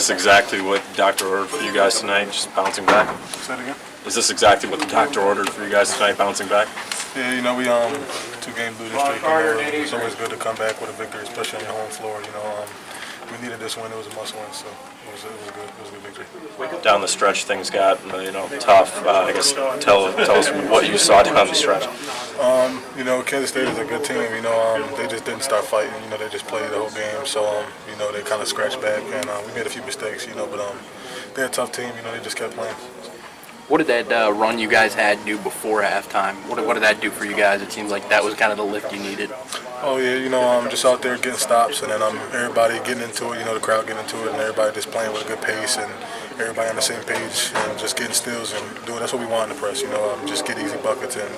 Is this exactly what the doctor ordered for you guys tonight, just bouncing back? Say it again? Is this exactly what the doctor ordered for you guys tonight, bouncing back? Yeah, we 2-game losing streak. It's always good to come back with a victory, especially on your home floor. We needed this win. It was a must-win, so it was a good victory. Down the stretch, things got tough. I guess tell us what you saw down the stretch. Kansas State is a good team. They just didn't start fighting. They just played the whole game. So they kind of scratched back, and we made a few mistakes. But they're a tough team. They just kept playing. What did that run you guys had do before halftime? What did that do for you guys? It seems like that was kind of the lift you needed. Oh yeah, just out there getting stops, and then everybody getting into it. The crowd getting into it, and everybody just playing with a good pace, and everybody on the same page, and just getting steals and doing. That's what we want in the press. Just get easy buckets and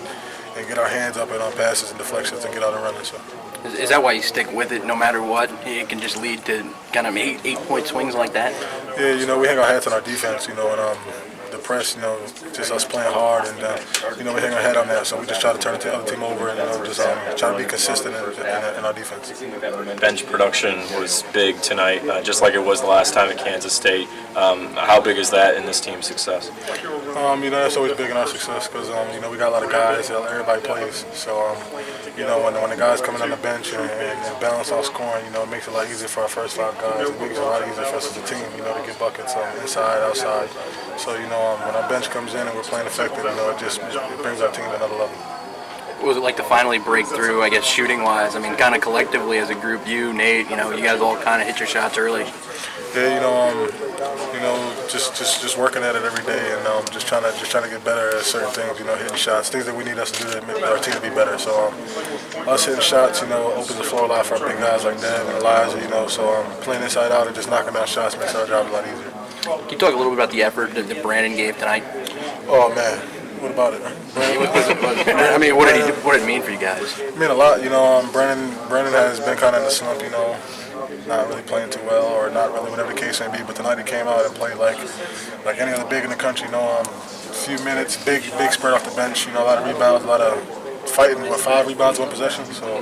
get our hands up and on passes and deflections and get out and running. So. Is that why you stick with it no matter what? It can just lead to kind of eight-point swings like that? Yeah, we hang our hats on our defense, and the press, just us playing hard, and we hang our hat on that. So we just try to turn the other team over and just try to be consistent in our defense. Bench production was big tonight, just like it was the last time at Kansas State. How big is that in this team's success? That's always big in our success because we got a lot of guys. Everybody plays. So when the guys coming on the bench and balance out scoring, it makes it a lot easier for our first 5 guys. It makes it a lot easier for us as a team, to get buckets inside, outside. So when our bench comes in and we're playing effective, it brings our team to another level. What was it like to finally break through, I guess, shooting-wise? I mean, kind of collectively as a group, you, Nate, you guys all kind of hit your shots early. Yeah, just working at it every day, and just trying to get better at certain things. Hitting shots, things that we need us to do to make our team to be better. So us hitting shots, opens the floor a lot for our big guys like Dev and Elijah. So playing inside out and just knocking down shots makes our job a lot easier. Can you talk a little bit about the effort that Brandon gave tonight? Oh man, what about it? I mean, what did it mean for you guys? It meant a lot. Brandon has been kind of in the slump. Not really playing too well, or not really, whatever the case may be. But tonight he came out and played like any other big in the country. A few minutes, big spread off the bench. A lot of rebounds, a lot of fighting with 5 rebounds, 1 possession. So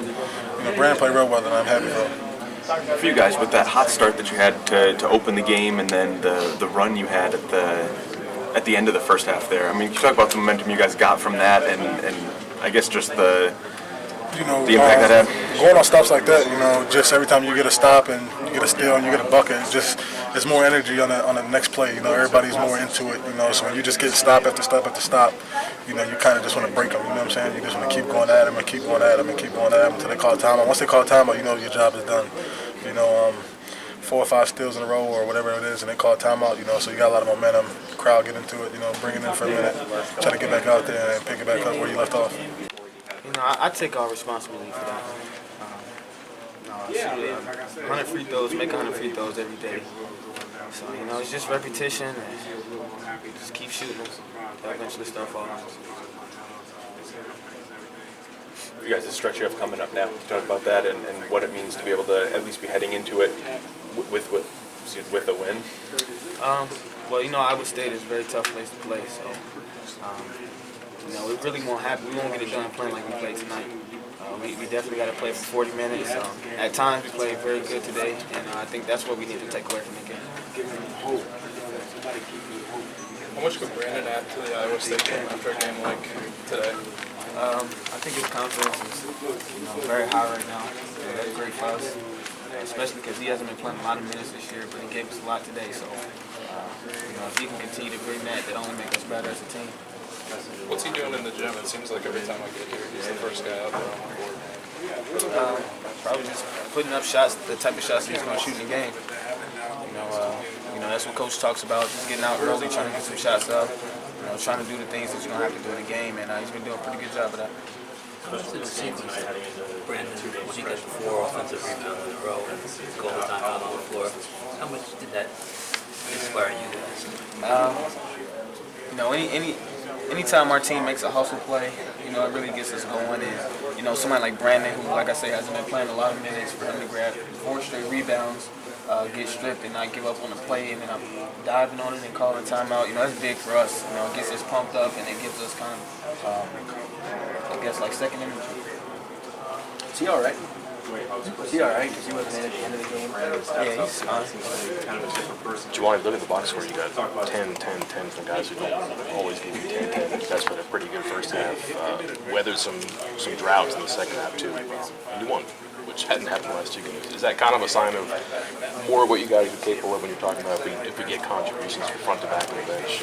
Brandon played real well, and I'm happy for him. For you guys, with that hot start that you had to open the game, and then the run you had at the end of the first half there, I mean, can you talk about the momentum you guys got from that, and I guess just the impact that had? Going on stops like that, just every time you get a stop and you get a steal and you get a bucket, it's more energy on the next play. Everybody's more into it. So when you just get stop after stop after stop, you kind of just want to break them. You know what I'm saying? You just want to keep going at them and keep going at them and keep going at them until they call timeout. Once they call timeout, your job is done. 4 or 5 steals in a row or whatever it is, and they call timeout. So you got a lot of momentum. The crowd get into it. Bring it in for a minute, try to get back out there and pick it back up where you left off. I take all responsibility for that. 100 free throws, make 100 free throws every day. So, it's just repetition and just keep shooting. Eventually start falling. You guys, the stretch you have coming up now, talk about that and what it means to be able to at least be heading into it with a win. Iowa State is a very tough place to play, so we really won't get it done playing like we played tonight. We definitely got to play for 40 minutes. At times we played very good today, and I think that's what we need to take away from the game. How much could Brandon add to the Iowa State game after a game like today? I think his confidence is very high right now. That's great for us, especially because he hasn't been playing a lot of minutes this year, but he gave us a lot today. So if he can continue to bring that only make us better as a team. What's he doing in the gym? It seems like every time I get here, he's the first guy out there on the court. Probably just putting up shots, the type of shots he's going to shoot in the game. That's what Coach talks about, just getting out early, trying to get some shots up, trying to do the things that you're going to have to do in the game, and he's been doing a pretty good job of that. What's the sequence that Brandon, when he got 4 offensive rebounds in a row and called the timeout on the floor, how much did that inspire you guys? Anytime our team makes a hustle play, it really gets us going. And, somebody like Brandon, who, like I say, hasn't been playing a lot of minutes, for him to grab 4 straight rebounds, get stripped and not give up on the play, and then I'm diving on it and calling timeout, that's big for us. It gets us pumped up, and it gives us kind of, like second energy. Is he all right? Was he all right? Because he wasn't in at the end of the game. Yeah, he's fine. Juwan, look at the box score. You got 10, 10, 10 from guys who don't always give you 10, 10. That's been a pretty good first half. Weathered some droughts in the second half, too. You won, which hadn't happened the last 2 games. Is that kind of a sign of more of what you guys are capable of when you're talking about if we get contributions from front to back on the bench?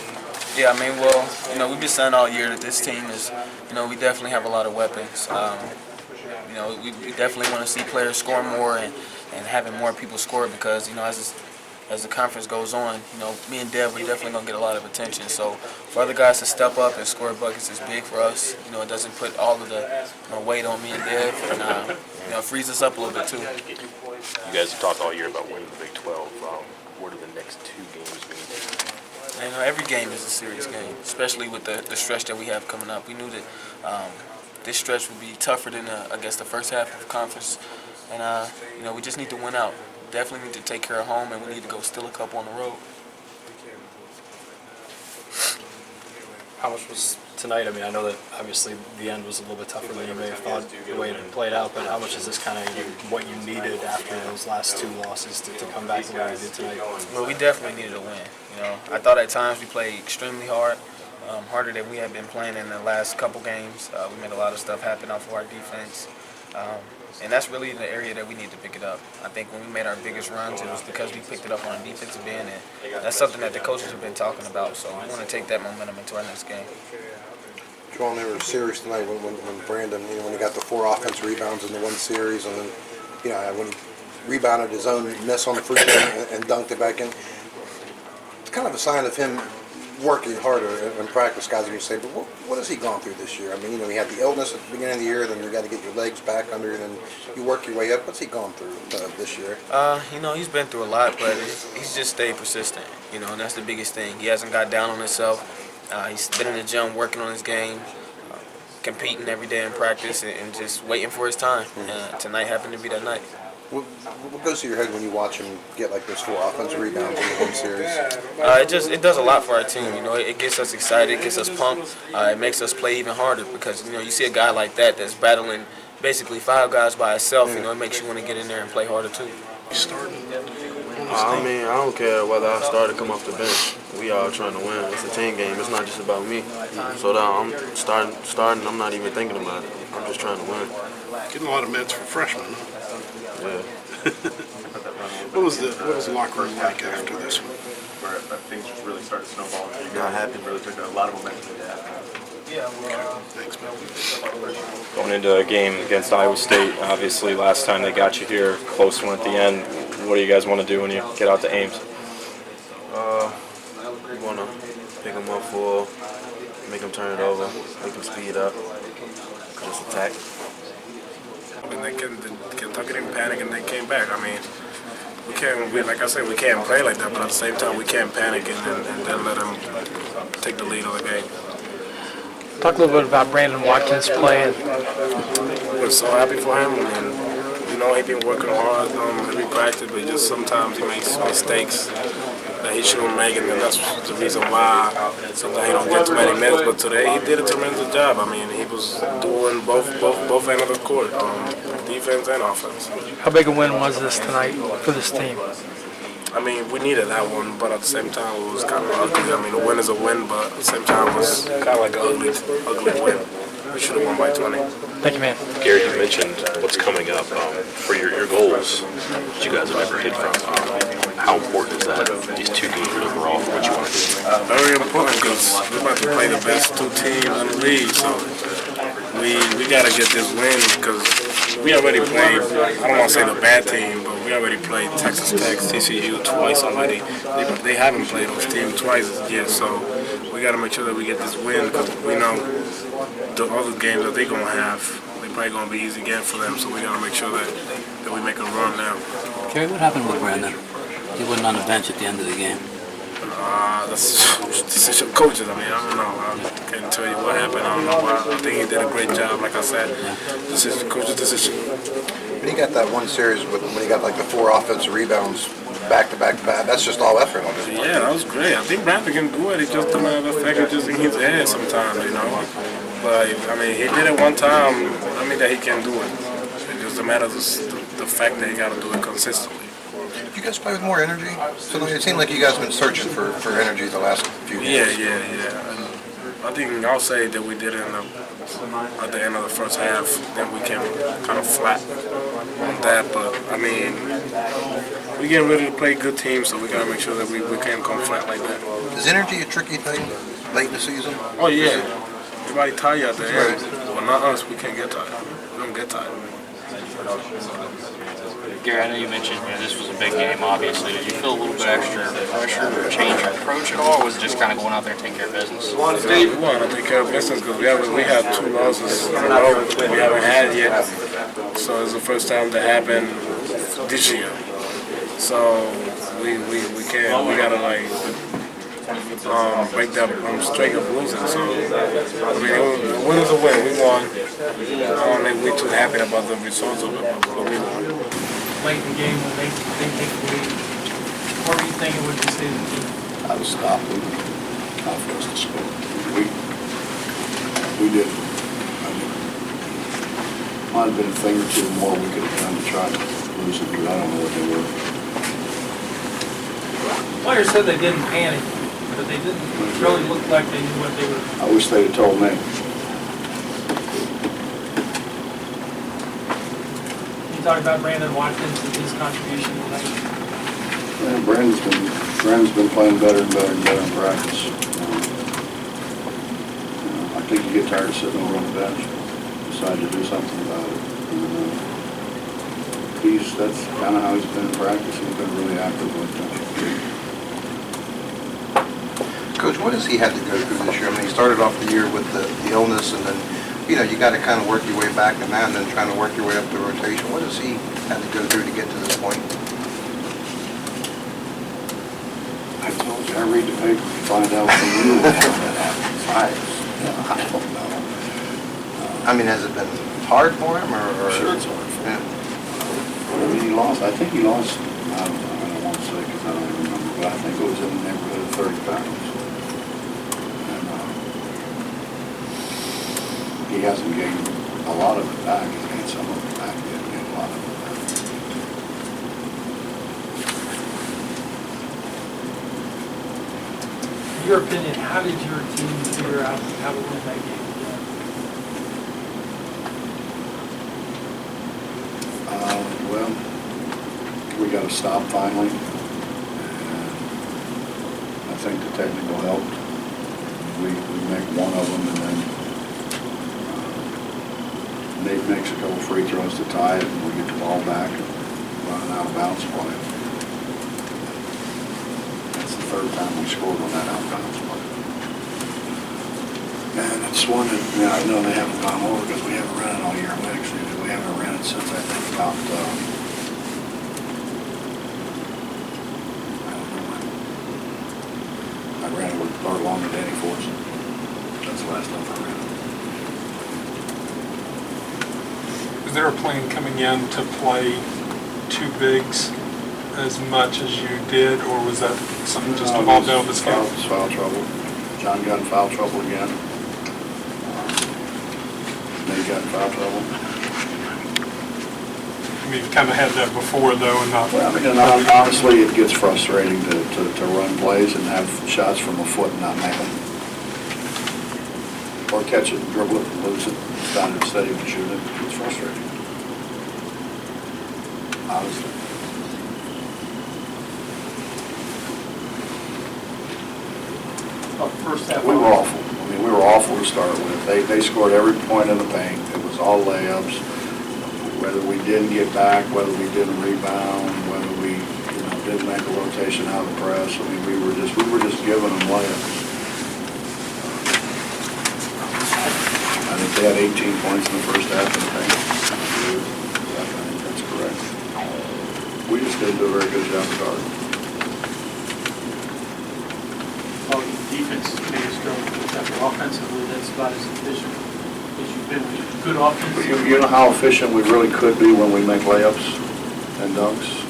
Yeah, I mean, well, we've been saying all year that this team is, we definitely have a lot of weapons. We definitely want to see players score more and having more people score because, as the conference goes on, me and Dev, we're definitely going to get a lot of attention. So for other guys to step up and score buckets is big for us. It doesn't put all of the weight on me and Dev, and it frees us up a little bit too. You guys have talked all year about winning the Big 12. What are the next 2 games we need to do? Every game is a serious game, especially with the stretch that we have coming up. We knew that this stretch would be tougher than, the first half of the conference. And, we just need to win out. Definitely need to take care of home, and we need to go steal a couple on the road. How much was tonight? I mean, I know that obviously the end was a little bit tougher than you may have thought the way it played out, but how much is this kind of what you needed after those last 2 losses to come back the way you did tonight? Well, we definitely needed a win. I thought at times we played extremely hard, harder than we had been playing in the last couple games. We made a lot of stuff happen off of our defense. And that's really the area that we need to pick it up. I think when we made our biggest runs, it was because we picked it up on the defensive end, and that's something that the coaches have been talking about. So we want to take that momentum into our next game. Juwan, they were serious tonight when Brandon, when he got the 4 offensive rebounds in the 1 series, and then, when he rebounded his own miss on the free throw and dunked it back in. It's kind of a sign of him working harder in practice. Guys are going to say, but what has he gone through this year? I mean, he had the illness at the beginning of the year, then you got to get your legs back under it, and you work your way up. What's he gone through this year? He's been through a lot, but he's just stayed persistent, and that's the biggest thing. He hasn't got down on himself. He's been in the gym working on his game, competing every day in practice, and just waiting for his time. Tonight happened to be that night. What goes through your head when you watch him get like those 4 offensive rebounds in the 1 series? It does a lot for our team. It gets us excited, it gets us pumped. It makes us play even harder because you see a guy like that that's battling basically 5 guys by himself. It makes you want to get in there and play harder too. I mean, I don't care whether I start or come off the bench. We all trying to win. It's a team game. It's not just about me. So now I'm starting. I'm not even thinking about it. I'm just trying to win. Getting a lot of minutes for freshmen. Yeah. What was the locker room like after this one? Where things just really started snowballing. You got happy. Really took a lot of momentum. Thanks, man. Going into a game against Iowa State, obviously last time they got you here, close one at the end. What do you guys want to do when you get out to Ames? We want to pick them up full, make them turn it over, make them speed up, just attack. Kentucky didn't panic and they came back. I mean, like I said, we can't play like that, but at the same time, we can't panic and then let them take the lead of the game. Talk a little bit about Brandon Watkins playing. We're so happy for him. And, he's been working hard every practice, but just sometimes he makes mistakes that he shouldn't make, and that's the reason why sometimes he don't get too many minutes. But today he did a tremendous job. I mean, he was doing both ends of the court, defense and offense. How big a win was this tonight for this team? I mean, we needed that one, but at the same time, it was kind of ugly. I mean, a win is a win, but at the same time, it was kind of like an ugly win. We should have won by 20. Thank you, man. Gary, you mentioned what's coming up for your goals that you guys have never hit from. How important is that, these 2 games overall, for what you want to do? Very important because we're about to play the best 2 teams in the league, so we got to get this win because we already played, I don't want to say the bad team, but we already played Texas Tech, TCU twice already. They haven't played those teams twice yet, so we got to make sure that we get this win because we know the other games that they're going to have, they're probably going to be easy again for them, so we got to make sure that we make a run now. Kerry, what happened with Brandon? He wasn't on the bench at the end of the game. That's decision coaches. I mean, I don't know. I can't tell you what happened. I don't know why. I think he did a great job, like I said. Decision coach's decision. When he got that 1 series, when he got like the 4 offensive rebounds back to back, that's just all effort on his part. Yeah, that was great. I think Brandon can do it. He just doesn't have the effect. It's just in his head sometimes, But I mean, he did it one time. I mean, that he can do it. It's just a matter of fact that you got to do it consistently. You guys play with more energy? So it seemed like you guys have been searching for energy the last few games. Yeah. And I think I'll say that we did it at the end of the first half. Then we came kind of flat on that. But I mean, we getting ready to play good teams, so we gotta make sure that we can't come flat like that. Is energy a tricky thing late in the season? Oh yeah, everybody tired at the end. Well, not us. We can't get tired. We don't get tired. Gary, I know you mentioned this was a big game, obviously. Did you feel a little bit extra pressure or change your approach at all, or was it just kind of going out there and taking care of business? We want to take care of business because we had 2 losses in a row we haven't had yet. So it's the first time that happened this year. So we gotta like break that streak of losing. So I mean, a win is a win. We won. I don't think we're too happy about the results of it, but we won. Late in the game when they take the lead. What were you thinking when you say the team? I was stopping confidence to score. We did. I mean, might have been a thing or two more we could have done to try to lose it, but I don't know what they were. Players said they didn't panic, but they didn't really look like they knew what they were. I wish they'd have told me. Talk about Brandon Watkins and his contribution tonight. Yeah, Brandon's been playing better and better and better in practice. I think you get tired of sitting over on the bench, decide to do something about it. That's kind of how he's been in practice. He's been really active with that. Coach, what has he had to go through this year? I mean, he started off the year with the illness, and then you got to kind of work your way back and now and then trying to work your way up the rotation. What has he had to go through to get to this point? I told you, I read the paper to find out from you what happens. I don't know. I mean, has it been hard for him? Or sure it's hard for him. I mean, he lost, I think he lost, I don't want to say because I don't remember, but I think it was in the neighborhood of 30 pounds. He hasn't gained a lot of it back. He's gained some of it back. He hasn't gained a lot of it back. In your opinion, how did your team figure out how to win that game? Well, we got to stop finally. And I think the technical helped. We make one of them, and then Nate makes a couple free throws to tie it, and we get the ball back and run an out of bounds play. That's the third time we scored on that out of bounds play. And it's one that I know they haven't gone over because we haven't run it all year. We haven't ran it since I think about I don't know when. I ran it with Bart Long and Danny Forson. That's the last time I ran it. Is there a plan coming in to play 2 bigs as much as you did, or was that something just evolved out of this game? Foul trouble. John got in foul trouble again. Nate got in foul trouble. I mean, you've kind of had that before, though, and not... Well, I mean, and honestly, it gets frustrating to run plays and have shots from a foot and not make them. Or catch it and dribble it and lose it instead of shoot it. It's frustrating. Honestly. First half. We were awful. I mean, we were awful to start with. They scored every point in the paint. It was all layups. Whether we didn't get back, whether we didn't rebound, whether we didn't make a rotation out of the press. I mean, we were just giving them layups. I think they had 18 points in the first half in the paint. I think that's correct. We just didn't do a very good job guarding. Well, defense is the biggest struggle. Offensively, that's about as efficient as you've been. Good offense. You know how efficient we really could be when we make layups and dunks?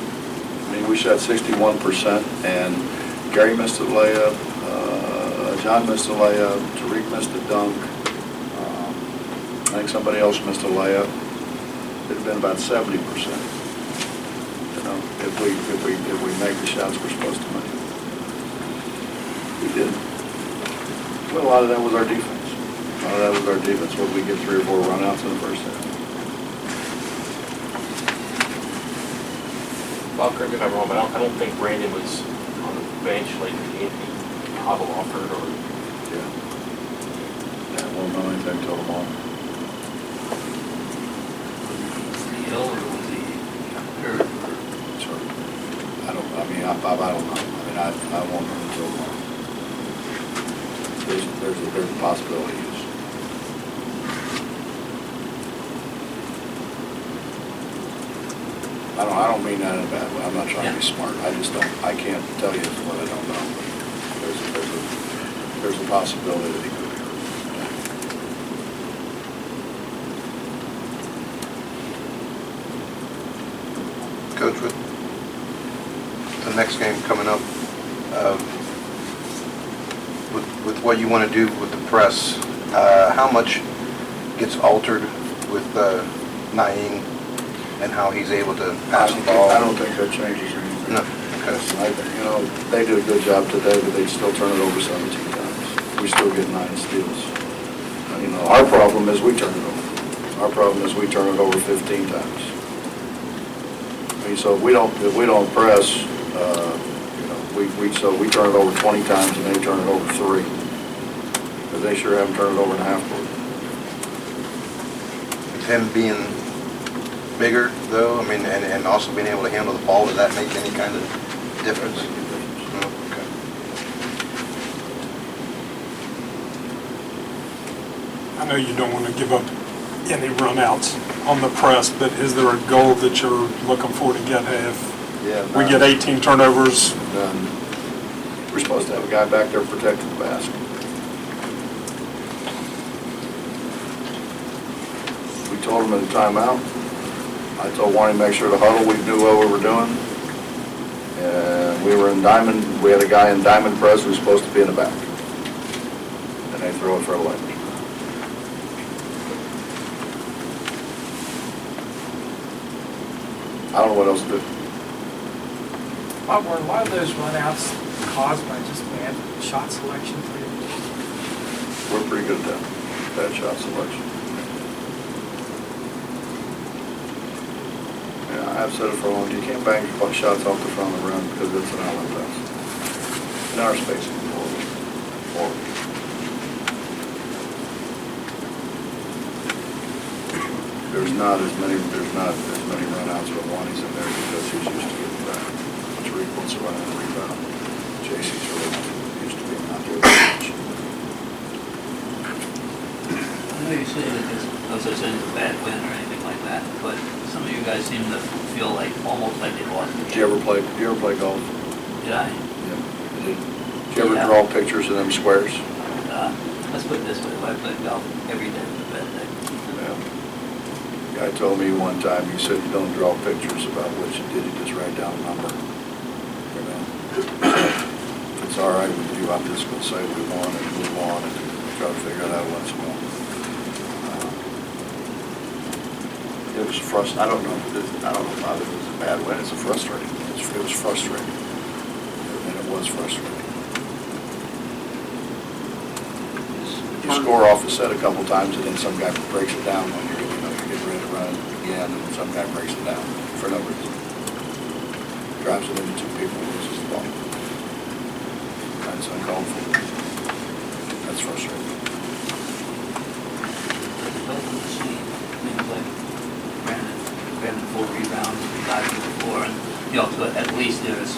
I mean, we shot 61%, and Gary missed a layup, John missed a layup, Tariq missed a dunk, I think somebody else missed a layup. It had been about 70%. if we make the shots we're supposed to make. We did. Well, a lot of that was our defense. A lot of that was our defense. What we get 3 or 4 runouts in the first half. Bob, correct me if I'm wrong, but I don't think Brandon was on the bench like Anthony Hobble offered or. Yeah, won't know anything till tomorrow. Hill or was he hurt? Sure. Bob, I don't know. I won't know until tomorrow. There's a possibility. I don't mean that in a bad way. I'm not trying to be smart. I can't tell you what I don't know. There's a possibility that he could be hurt. Coach, with the next game coming up, with what you want to do with the press, how much gets altered with Naeem and how he's able to pass the ball? I don't think that changes anything. No. Okay. They did a good job today, but they still turn it over 17 times. We still get 9 steals. Our problem is we turn it over. Our problem is we turn it over 15 times. So if we don't press, we turn it over 20 times and they turn it over 3. Because they sure haven't turned it over in a half court. With him being bigger, though, and also being able to handle the ball, does that make any kind of difference? No? Okay. I know you don't want to give up any runouts on the press, but is there a goal that you're looking for to get? If we get 18 turnovers, we're supposed to have a guy back there protecting the basket. We told him in the timeout. I told Warnie to make sure to huddle. We knew what we were doing. And we were in diamond. We had a guy in diamond press who was supposed to be in the back. And they throw it for a layup. I don't know what else to do. Bob, were a lot of those runouts caused by just bad shot selection for you? We're pretty good at that. Bad shot selection. Yeah, I've said it for a long time. You can't bang shots off the front of the rim because it's an outlet pass. In our space, forward. There's not as many runouts, but Juani's in there because he's used to getting back. Tariq wants to run and rebound. JC's really used to being out there. I know you say that there's no such thing as a bad win or anything like that, but some of you guys seem to feel like almost like they lost the game. Did you ever play golf? Did I? Yeah. Did you ever draw pictures of them squares? Let's put it this way, if I played golf every day was a bad day. Guy told me one time, he said, you don't draw pictures about what you did, you just write down a number. If it's all right with you, I'm just going to say we won and move on and try to figure it out once more. It was frustrating. I don't know if it was a bad win. It's frustrating. It was frustrating. And it was frustrating. You score off a set a couple times and then some guy breaks it down when you're getting ready to run again, and some guy breaks it down for no reason. Drives it into 2 people and loses the ball. That's uncalled for. That's frustrating. Brandon 4 rebounds, 5 to the floor, and you also at least there's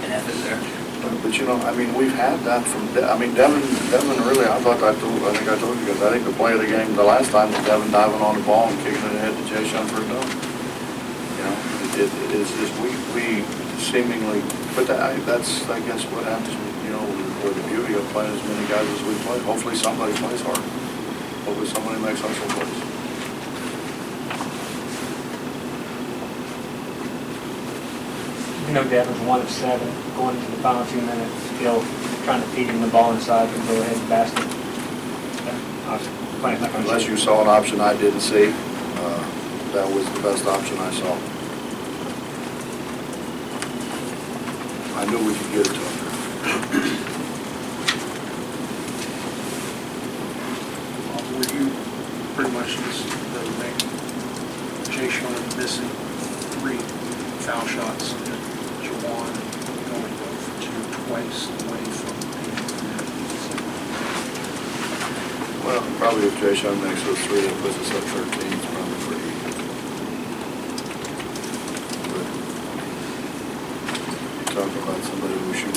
an effort there. But we've had that from, Devin really, I think I told you guys, I think the play of the game the last time was Devin diving on the ball and kicking it ahead to Jay Sean for a dunk. It is just, we seemingly, but that's, I guess, what happens, with the beauty of playing as many guys as we play. Hopefully somebody plays hard. Hopefully somebody makes hustle plays. Devin's 1 of 7 going into the final 2 minutes, still trying to feed him the ball inside and go ahead and basket. Unless you saw an option I didn't see, that was the best option I saw. I knew we could get it to him. Were you pretty much just the main Jay Sean missing 3 foul shots and Jawan going 2 twice away from Well, probably if Jay Sean makes those 3, it puts us up 13, it's probably pretty even. But you talk about somebody who shoots